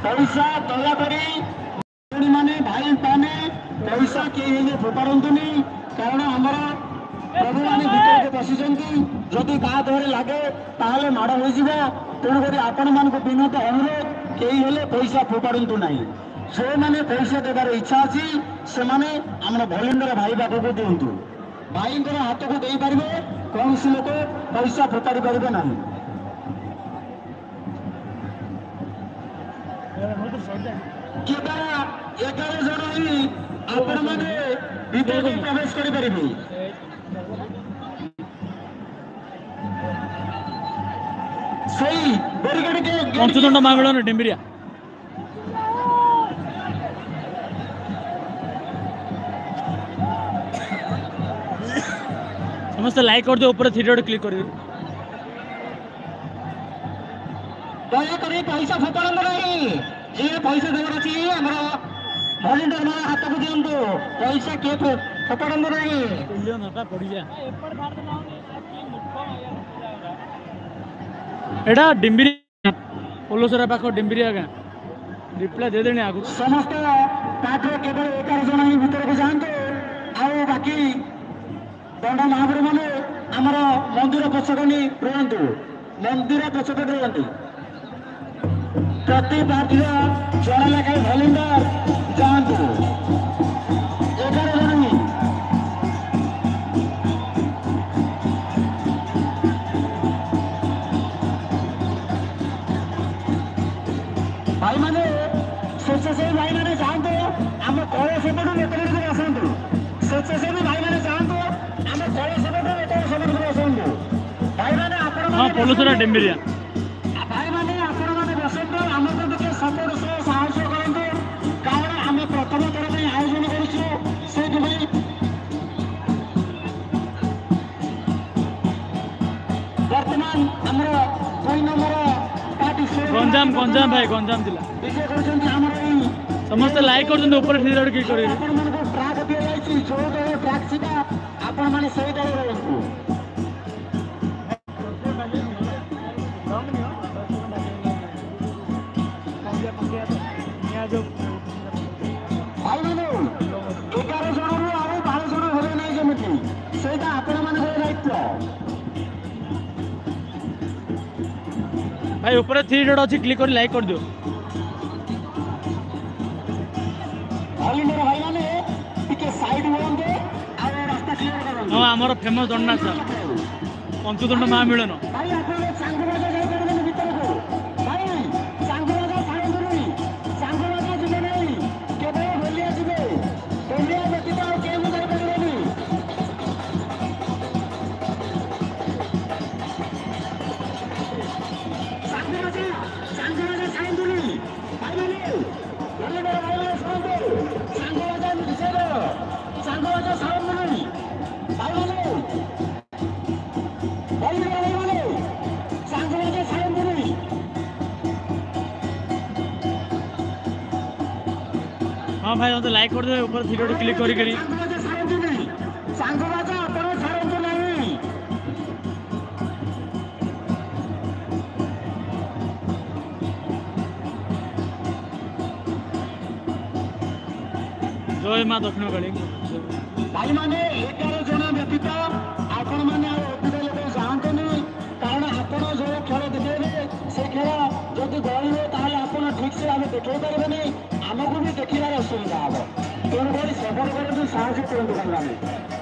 पैसा दयाकोरी माने भाई माने पैसा किए फोपाड़तुनि कारण आमर प्रभु मैंने भर बसी जदि का देहरे लगे ताहले माड़ हो तेणुक आपण मान विनोद अनुरोध कई हेले पैसा फोपाड़तु ना से मैंने पैसा देवार इच्छा अच्छी से आम भलेंद्र भाई बाबू को दिंतु भाई हाथ को दे पारे कौन सी लोक पैसा फोपाड़ी पारे ना केवल 11 जन ही आपण मैंने भीतर प्रवेश करें सही बैरिकेड के पंचदंड महामिलन डिम्बिरिया समस्त लाइक कर दो ऊपर थ्री डॉट क्लिक कर दयाकोरी पैसा फोपाड़न नहीं जी पैसा देवर अच्छी आम भलेंडर मान हाथ को दिंतु पैसा किए फोपाड़न नहीं एटा डिम्बिरिया पोलोसरा पाख डिम्बिरिया गाँ रिप्लाई दे देने आगु समस्त पार्टी केवल 11 जन ही भीतर को जातु आ बाकी दंड महापुर मैंने आमर मंदिर पछकनी रुहतु मंदिर पछक रुहतु प्रति पार्टी जड़े लेखाएं भलेंडर जातु 11 जन ही भाई मैंने स्वेच्छासेवी भाई मैंने जातु आम कल सेपटू नेतृत्व आसतु स्वेच्छासेवी भाई मैंने जातु आम कल सेपटू नेतृत्व आसतु भाई मैंने हाँ पोलोसरा डिम्बिरिया भाई मैंने आपण मैंने बसतु आम टे सपोर्ट सह साहय करूँ कारण आम प्रथम थर पर आयोजन करूँ बर्तमान आमर 2 नंबर पार्टी गंजाम गंजाम भाई गंजाम जिला विजय कर समस्त लाइक कर ऊपर थ्री डॉट क्लिक कर ट्राक दिया जाए जो दल ट्राक सीधा आपण मैंने से दल रहतु भाई मैंने 11 जन रु आ 12 जन हे ना जमी से आपण मान दायित्व भाई ऊपर थ्री डॉट अच्छी क्लिक कर लाइक कर दियो भलेंडर भाई मैंने टिके साइड होंगे आ रास्ता क्लियर करो हाँ आमर फेमस दंडनाच पंचदंड महामिलन भाई आपण सांगराजा जाई करबे भीतर को भाई सांगराजा साइंदुरी सांगराजा जिबे नहीं केबे होलिया जिबे होलिया व्यतीत और केम जाई परबेनी सांगराजा साइंदुरी भाई मैंने भलेंडर भाई मैंने सुनते सांगराजा मिसेर सांगराजा साइंदुरी भाई मैंने हाँ भाई तो लाइक कर दे ऊपर थ्री डॉट क्लिक करी करी जय माँ दक्षिण काली भाई मैंने 11 जन व्यतीत आपण मैंने अधिक लोग जातुनि कारण आपण जो खेल देखे से खेल जदि गहरी हो ताल आप ठीक से आम देखे पारे आमको भी देखार असुविधा हम तेणुक सपोर्ट करूँ साहय करूँ